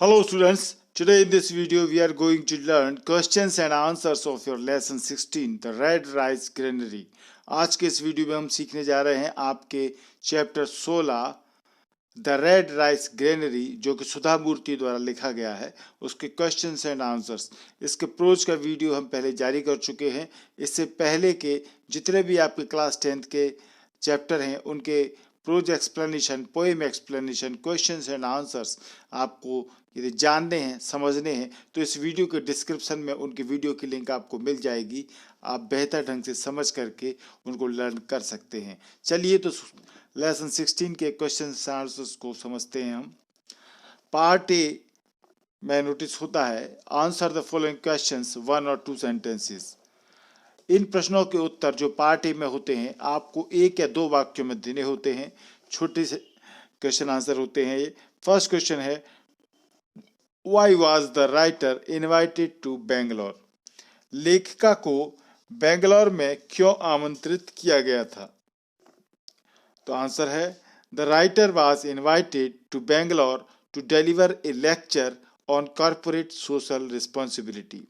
Hello students, today in this video we are going to learn questions and answers of your lesson 16 the red rice granary। आज के इस video में हम सीखने जा रहे हैं आपके chapter 16 the red rice granary जो कि सुधा मूर्ति द्वारा लिखा गया है उसके क्वेश्चंस एंड आंसर्स। इसके प्रोज का वीडियो हम पहले जारी कर चुके हैं। इससे पहले के जितने भी आपके क्लास 10th के चैप्टर हैं उनके prose explanation, poem explanation, questions and answers आपको यदि जानने हैं, समझने हैं तो इस वीडियो के डिस्क्रिप्शन में उनकी वीडियो की लिंक आपको मिल जाएगी। आप बेहतर ढंग से समझ करके उनको लर्न कर सकते हैं। चलिए तो लेसन 16 के क्वेश्चंस एंड आंसर्स को समझते हैं हम। पार्ट ए में नोटिस होता है आंसर द फॉलोइंग क्वेश्चंस 1 और 2 सेंटेंसेस। इन प्रश्नों के उत्तर जो पार्ट ए में होते हैं आपको 1 या 2 वाक्यों में देने होते हैं। छोटे से क्वेश्चन आंसर होते हैं ये। फर्स्ट क्वेश्चन है why was the writer invited to Bangalore. लेखिका को बेंगलोर में क्यों आमंत्रित किया गया था? तो आंसर है the writer was invited to Bangalore to deliver a lecture on corporate social responsibility.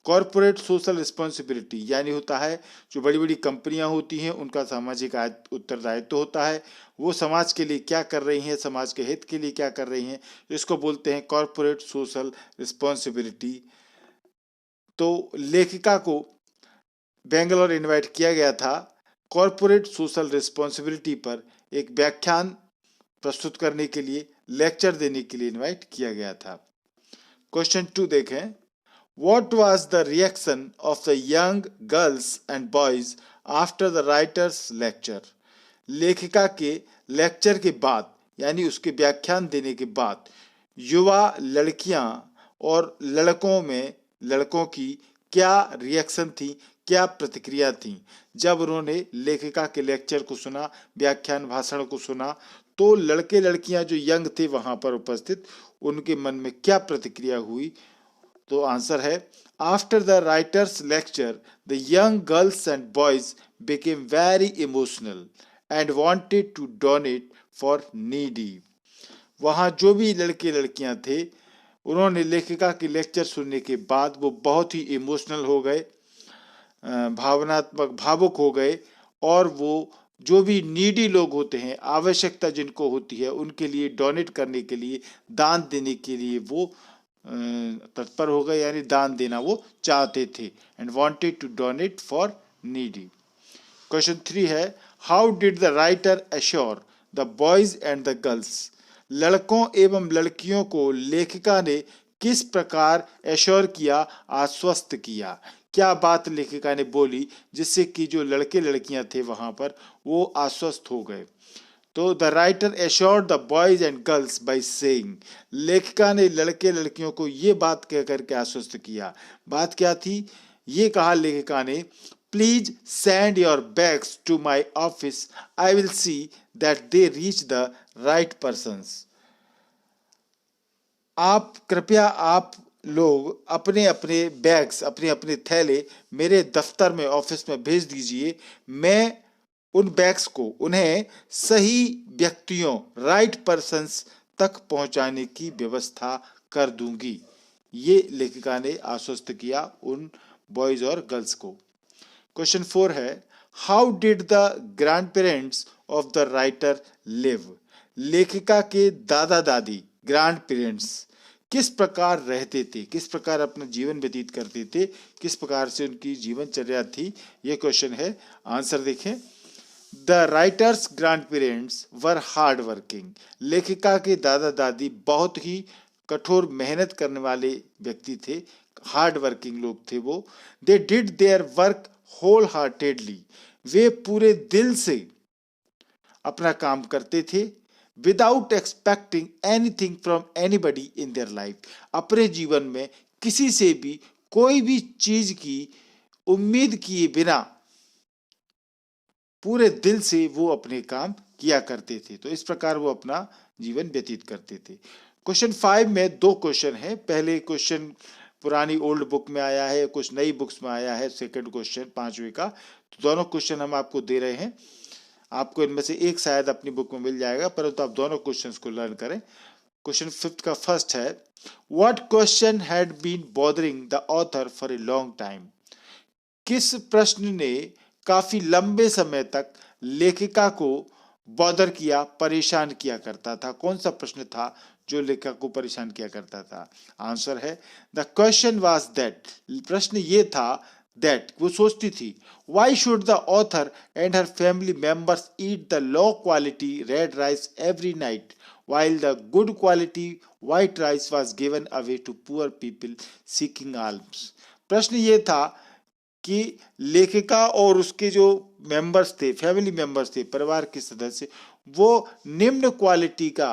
Corporate social responsibility यानी होता है जो बड़ी बड़ी कंपनियां होती हैं उनका सामाजिक उत्तरदायित्व होता है। वो समाज के लिए क्या कर रही हैं, समाज के हित के लिए क्या कर रही हैं, इसको बोलते हैं कॉर्पोरेट सोशल रिस्पॉन्सिबिलिटी। तो लेखिका को बेंगलोर इनवाइट किया गया था कॉर्पोरेट सोशल रिस्पॉन्सिबिलिटी पर एक व्याख्यान प्रस्तुत करने के लिए, लेक्चर देने के लिए इनवाइट किया गया था। क्वेश्चन 2 देखें। What was the reaction of the young girls and boys after the writer's lecture? लेखिका के लेक्चर के बाद यानी उसके व्याख्यान देने के बाद युवा लड़कियां और लड़कों की क्या रिएक्शन थी, क्या प्रतिक्रिया थी जब उन्होंने लेखिका के लेक्चर को सुना, व्याख्यान भाषण को सुना। तो लड़के लड़कियां जो यंग थे वहां पर उपस्थित, उनके मन में क्या प्रतिक्रिया हुई? तो आंसर है after the writer's lecture the young girls and boys became very emotional and wanted to donate for needy. वहाँ जो भी लड़के लड़कियां थे उन्होंने लेखिका के लेक्चर सुनने के बाद वो बहुत ही इमोशनल हो गए, भावनात्मक भावुक हो गए और वो जो भी नीडी लोग होते हैं, आवश्यकता जिनको होती है उनके लिए डोनेट करने के लिए, दान देने के लिए वो तत्पर हो गए, यानी दान देना वो चाहते थे। And wanted to donate for needy. Question 3 है how did the writer assure the boys and the girls. लड़कों एवं लड़कियों को लेखिका ने किस प्रकार एश्योर किया, आश्वस्त किया? क्या बात लेखिका ने बोली जिससे कि जो लड़के लड़कियां थे वहां पर वो आश्वस्त हो गए? तो the writer assured the boys and girls by saying. लेखिका ने लड़के लड़कियों को ये बात कह करके आश्वस्त किया। बात क्या थी? ये कहा लेखिका ने please send your bags to my office, I will see that they reach the right persons. आप लोग अपने अपने बैग्स, अपने अपने थैले मेरे दफ्तर में, ऑफिस में भेज दीजिए। मैं उन बैग्स को उन्हें सही व्यक्तियों, राइट पर्सन्स तक पहुंचाने की व्यवस्था कर दूंगी। ये लेखिका ने आश्वस्त किया उन बॉयज और गर्ल्स को। क्वेश्चन 4 है how did the grand parents of the writer live. लेखिका के दादा दादी, ग्रैंड पेरेंट्स किस प्रकार रहते थे, किस प्रकार अपना जीवन व्यतीत करते थे, किस प्रकार से उनकी जीवनचर्या थी? यह क्वेश्चन है। आंसर देखें। The writer's grand parents were hard working. लेखिका के दादा दादी बहुत ही कठोर मेहनत करने वाले व्यक्ति थे, हार्ड वर्किंग लोग थे वो। They did their work wholeheartedly. वे पूरे दिल से अपना काम करते थे। Without expecting anything from anybody in their life. अपने जीवन में किसी से भी कोई भी चीज की उम्मीद किए बिना पूरे दिल से वो अपने काम किया करते थे। तो इस प्रकार वो अपना जीवन व्यतीत करते थे। क्वेश्चन 5 में 2 क्वेश्चन है। पहले क्वेश्चन पुरानी ओल्ड बुक में आया है, कुछ नई बुक्स में आया है। सेकंड क्वेश्चन 5वें का, तो दोनों क्वेश्चन हम आपको दे रहे हैं। आपको इनमें से एक शायद अपनी बुक में मिल जाएगा, परंतु आप दोनों क्वेश्चंस को लर्न करें। क्वेश्चन 5th का फर्स्ट है, what question had been bothering the author for a long time. किस प्रश्न ने काफी लंबे समय तक लेखिका को बॉदर किया, परेशान किया करता था। कौन सा प्रश्न था जो लेखिका को परेशान किया करता था? आंसर है द क्वेश्चन वाज दैट, प्रश्न ये था दैट, वो सोचती थी, why should the author and her family members eat the low quality red rice every night while the good quality white rice was given away to poor people seeking alms। प्रश्न ये था कि लेखिका और उसके जो मेंबर्स थे, family members थे, परिवार के सदस्य, वो निम्न क्वालिटी का,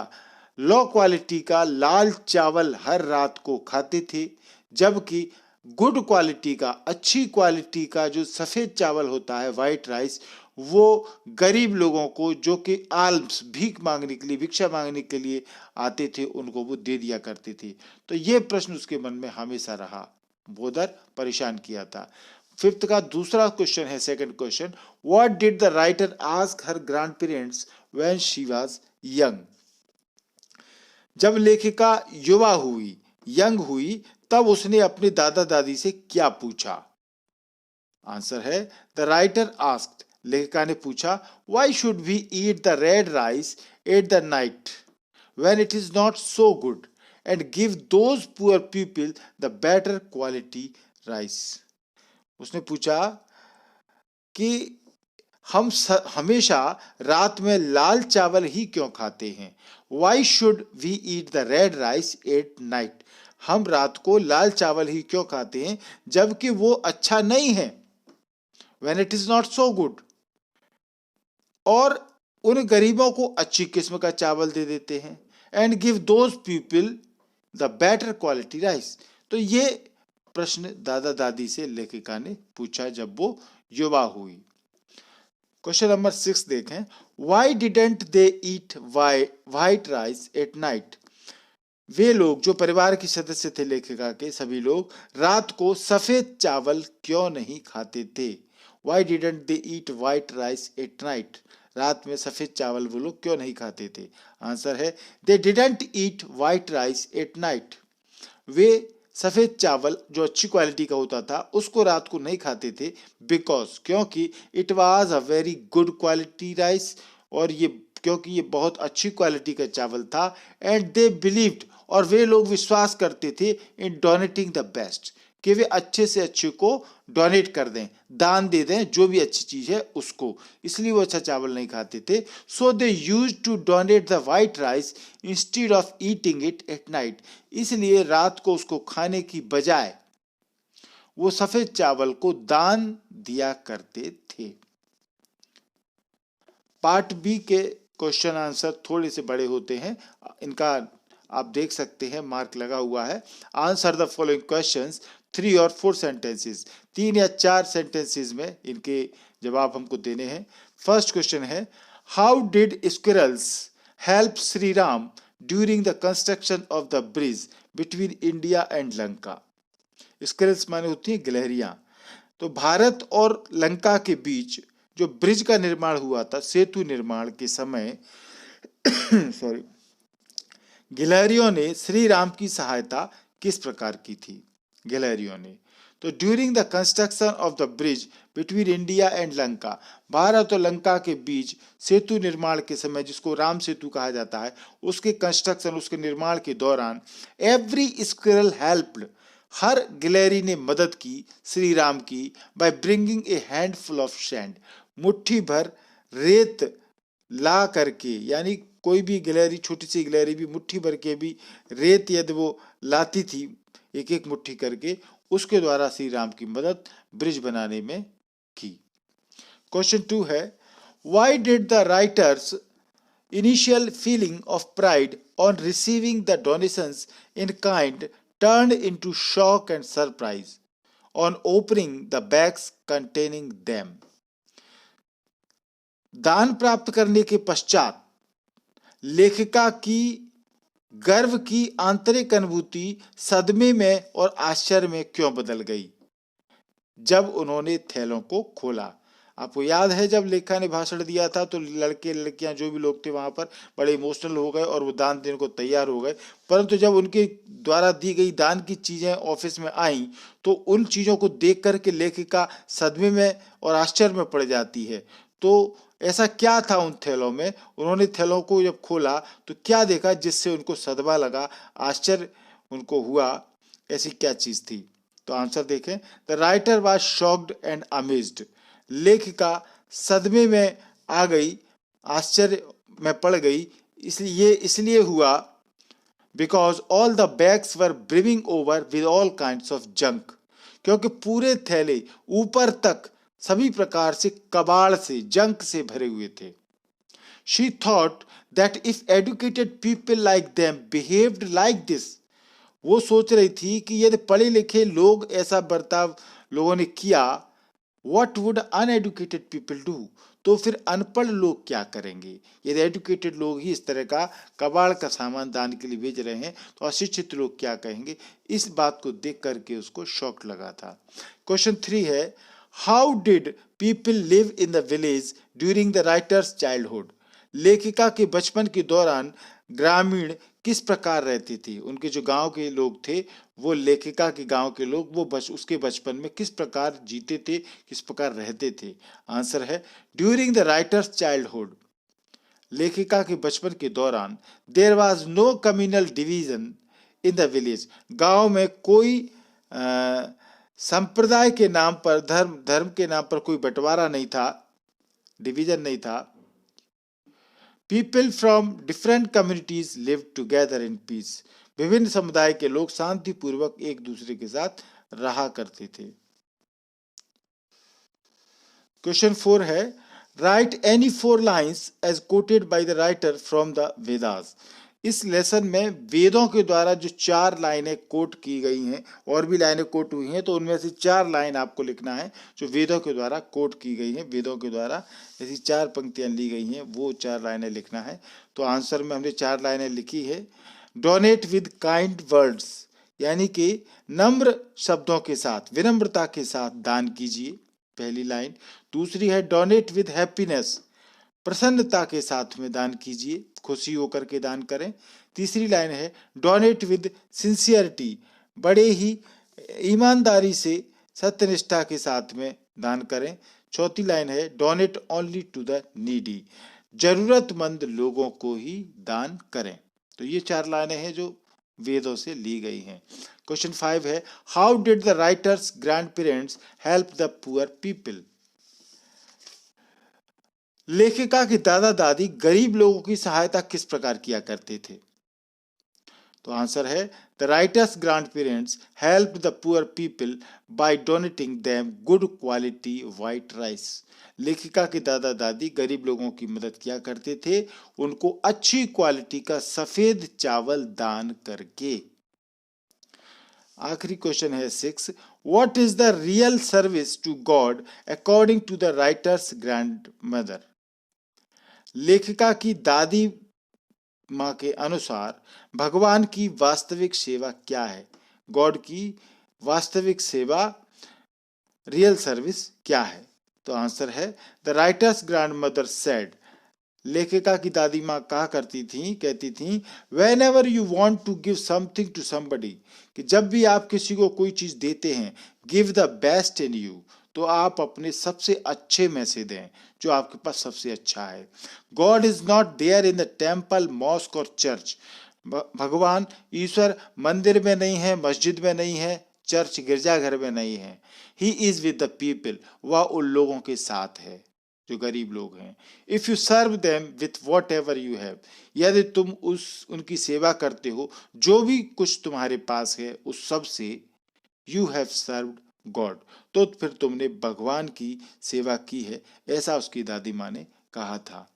लो क्वालिटी का लाल चावल हर रात को खाते थे, जबकि गुड क्वालिटी का, अच्छी क्वालिटी का जो सफेद चावल होता है, व्हाइट राइस, वो गरीब लोगों को, जो कि आल्म्स, भीख मांगने के लिए, भिक्षा मांगने के लिए आते थे, उनको वो दे दिया करते थे। तो ये प्रश्न उसके मन में हमेशा रहा, बोदर, परेशान किया था। 5th का दूसरा क्वेश्चन है, second question, what did the writer ask her grand parents when she was young. जब लेखिका युवा हुई, यंग हुई, तब उसने अपने दादा दादी से क्या पूछा? आंसर है द राइटर आस्क्ड, लेखिका ने पूछा, why should we eat the red rice at the night when it is not so good and give those poor people the better quality rice. उसने पूछा कि हम हमेशा रात में लाल चावल ही क्यों खाते हैं? Why should we eat the red rice at night, हम रात को लाल चावल ही क्यों खाते हैं जबकि वो अच्छा नहीं है, when it is not so good, और उन गरीबों को अच्छी किस्म का चावल दे देते हैं, and give those people the better quality rice। तो ये प्रश्न दादा दादी से लेखिका ने पूछा जब वो युवा हुई। क्वेश्चन नंबर 6 देखें, why didn't they eat white rice at night. वे लोग, जो परिवार के सदस्य थे लेखिका के, सभी लोग रात को सफेद चावल क्यों नहीं खाते थे? Y didn't they eat white rice at night, रात में सफेद चावल वो लोग क्यों नहीं खाते थे? आंसर है they didn't eat white rice at night, वे सफेद चावल जो अच्छी क्वालिटी का होता था उसको रात को नहीं खाते थे, बिकॉज, क्योंकि it was a very good quality rice, और ये क्योंकि ये बहुत अच्छी क्वालिटी का चावल था, एंड दे बिलीव्ड, और वे लोग विश्वास करते थे, इन डोनेटिंग द बेस्ट, कि वे अच्छे से अच्छे को डोनेट कर दें, दान दे दें, जो भी अच्छी चीज है उसको, इसलिए वो अच्छा चावल नहीं खाते थे। So they use to donate the white rice instead of eating it at night, इसलिए रात को उसको खाने की बजाय वो सफेद चावल को दान दिया करते थे। पार्ट बी के क्वेश्चन आंसर थोड़े से बड़े होते हैं, इनका आप देख सकते हैं मार्क लगा हुआ है। आंसर द फॉलोइंग क्वेश्चंस 3 और 4 सेंटेंसेस, 3 या 4 सेंटेंसेस में इनके जवाब हमको देने हैं। फर्स्ट क्वेश्चन है, how did squirrels help Shri Ram during the construction of the bridge between India and Lanka. Squirrels माने होती हैं गिलहरियां। तो भारत और लंका के बीच जो ब्रिज का निर्माण हुआ था, सेतु निर्माण के समय सॉरी, गिलहरियों ने श्री राम की सहायता किस प्रकार की थी? गिलहरियों ने। तो during the construction of the bridge between India and Lanka, Bharat और लंका के बीच सेतु निर्माण के समय, जिसको राम सेतु कहा जाता है, उसके कंस्ट्रक्शन, उसके निर्माण के दौरान एवरी स्क्विरल हेल्प्ड, हर गिलहरी ने मदद की श्री राम की, by bringing a handful of sand, मुट्ठी भर रेत ला करके, यानी कोई भी गिलहरी, छोटी सी गिलहरी भी मुट्ठी भर के भी रेत यदि वो लाती थी एक एक मुट्ठी करके, उसके द्वारा श्री राम की मदद ब्रिज बनाने में की। क्वेश्चन 2 है, why did the writers initial feeling of pride on receiving the donations in kind turned into shock and surprise on opening the bags containing them। दान प्राप्त करने के पश्चात लेखिका की गर्व की आंतरिक अनुभूति सदमे में और आश्चर्य में क्यों बदल गई जब उन्होंने थैलों को खोला? आपको याद है जब लेखा ने भाषण दिया था तो लड़के लड़कियां जो भी लोग थे वहां पर बड़े इमोशनल हो गए और वो दान देने को तैयार हो गए, परंतु जब उनके द्वारा दी गई दान की चीजें ऑफिस में आई तो उन चीजों को देख करके लेखिका सदमे में और आश्चर्य में पड़ जाती है। तो ऐसा क्या था उन थैलों में, उन्होंने थैलों को जब खोला तो क्या देखा जिससे उनको सदमा लगा, आश्चर्य उनको हुआ, ऐसी क्या चीज थी। तो आंसर देखें, the writer was shocked and amazed. लेखिका सदमे में आ गई, आश्चर्य में पड़ गई। इसलिए हुआ because all the bags were brimming over with all kinds of junk, क्योंकि पूरे थैले ऊपर तक सभी प्रकार से कबाड़ से, जंक से भरे हुए थे। She thought that if educated people like them behaved like this, वो सोच रही थी कि यदि पढ़े लिखे लोग ऐसा बर्ताव लोगों ने किया, what would uneducated people do, तो फिर अनपढ़ लोग क्या करेंगे। यदि एडुकेटेड लोग ही इस तरह का कबाड़ का सामान दान के लिए भेज रहे हैं तो अशिक्षित लोग क्या कहेंगे। इस बात को देख करके उसको शॉक लगा था। क्वेश्चन 3 है, how did people live in the village during the writers childhood. लेखिका के बचपन के दौरान ग्रामीण किस प्रकार रहते थे, उनके जो गांव के लोग थे वो लेखिका के गांव के लोग वो उसके बचपन में किस प्रकार जीते थे, किस प्रकार रहते थे। आंसर है ड्यूरिंग द राइटर्स चाइल्डहुड, लेखिका के बचपन के दौरान there was no communal division in the village, गांव में कोई संप्रदाय के नाम पर, धर्म के नाम पर कोई बंटवारा नहीं था, डिवीजन नहीं था। People from different communities live together in peace, विभिन्न समुदाय के लोग शांतिपूर्वक एक दूसरे के साथ रहा करते थे। क्वेश्चन 4 है, write any 4 lines as quoted by the writer from the Vedas. इस लेसन में वेदों के द्वारा जो 4 लाइनें कोट की गई हैं, और भी लाइनें कोट हुई हैं, तो उनमें से 4 लाइन आपको लिखना है जो वेदों के द्वारा कोट की गई हैं। वेदों के द्वारा ऐसी 4 पंक्तियां ली गई हैं, वो 4 लाइनें लिखना है। तो आंसर में हमने 4 लाइनें लिखी है। डोनेट विद काइंड वर्ड्स, यानी कि नम्र शब्दों के साथ, विनम्रता के साथ दान कीजिए, पहली लाइन। दूसरी है डोनेट विद हैप्पीनेस, प्रसन्नता के साथ में दान कीजिए, खुशी होकर के दान करें। तीसरी लाइन है डोनेट विद सिंसियरिटी, बड़े ही ईमानदारी से, सत्यनिष्ठा के साथ में दान करें। चौथी लाइन है donate only to the needy, जरूरतमंद लोगों को ही दान करें। तो ये 4 लाइनें हैं जो वेदों से ली गई हैं। क्वेश्चन 5 है, how did the writer's grandparents help the poor people. लेखिका के दादा दादी गरीब लोगों की सहायता किस प्रकार किया करते थे। तो आंसर है the writer's grandparents help the poor people by donating them good quality white rice. लेखिका के दादा दादी गरीब लोगों की मदद किया करते थे, उनको अच्छी क्वालिटी का सफेद चावल दान करके। आखिरी क्वेश्चन है 6, what is the real service to God according to the writer's grandmother. लेखिका की दादी माँ के अनुसार भगवान की वास्तविक सेवा क्या है, गॉड की वास्तविक सेवा, रियल सर्विस क्या है। तो आंसर है the writer's grandmother said, लेखिका की दादी माँ कहा करती थी, कहती थी, whenever you want to give something to somebody, कि जब भी आप किसी को कोई चीज देते हैं, give the best in you, तो आप अपने सबसे अच्छे में से दें, जो आपके पास सबसे अच्छा है। God is not there in the temple, mosque और चर्च, भगवान ईश्वर मंदिर में नहीं है, मस्जिद में नहीं है, चर्च गिरजाघर में नहीं है। He is with the people, वह उन लोगों के साथ है जो गरीब लोग हैं। If you serve them with whatever you have, यदि तुम उनकी सेवा करते हो जो भी कुछ तुम्हारे पास है उस सब से, यू हैव सर्व्ड गॉड, तो फिर तुमने भगवान की सेवा की है, ऐसा उसकी दादी माँ ने कहा था।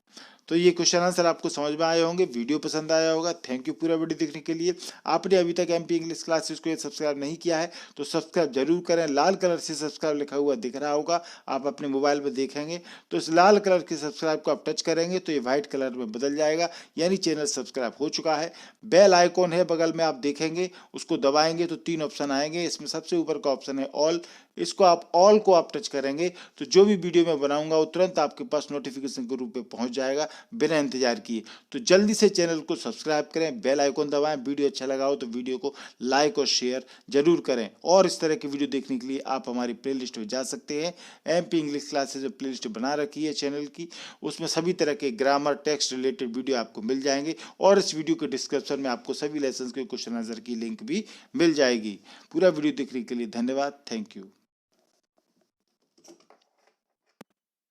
तो ये क्वेश्चन आंसर आपको समझ में आए होंगे, वीडियो पसंद आया होगा। थैंक यू पूरा वीडियो देखने के लिए। आपने अभी तक एमपी इंग्लिश क्लासेस को सब्सक्राइब नहीं किया है तो सब्सक्राइब जरूर करें। लाल कलर से सब्सक्राइब लिखा हुआ दिख रहा होगा, आप अपने मोबाइल में देखेंगे तो इस लाल कलर के सब्सक्राइब को आप टच करेंगे तो ये व्हाइट कलर में बदल जाएगा, यानी चैनल सब्सक्राइब हो चुका है। बेल आइकॉन है बगल में, आप देखेंगे उसको दबाएंगे तो 3 ऑप्शन आएंगे। इसमें सबसे ऊपर का ऑप्शन है ऑल, इसको आप ऑल को आप टच करेंगे तो जो भी वीडियो मैं बनाऊंगा वो तुरंत आपके पास नोटिफिकेशन के रूप में पहुंच जाएगा बिना इंतजार किए। तो जल्दी से चैनल को सब्सक्राइब करें, बेल आइकन दबाएं, वीडियो अच्छा लगा हो तो वीडियो को लाइक और शेयर जरूर करें। और इस तरह की वीडियो देखने के लिए आप हमारी प्लेलिस्ट में जा सकते हैं। MP इंग्लिश क्लासेज प्लेलिस्ट बना रखी है चैनल की, उसमें सभी तरह के ग्रामर टेक्स्ट रिलेटेड वीडियो आपको मिल जाएंगे और इस वीडियो के डिस्क्रिप्शन में आपको सभी लेसन के क्वेश्चन आंसर की लिंक भी मिल जाएगी। पूरा वीडियो देखने के लिए धन्यवाद। Thank you.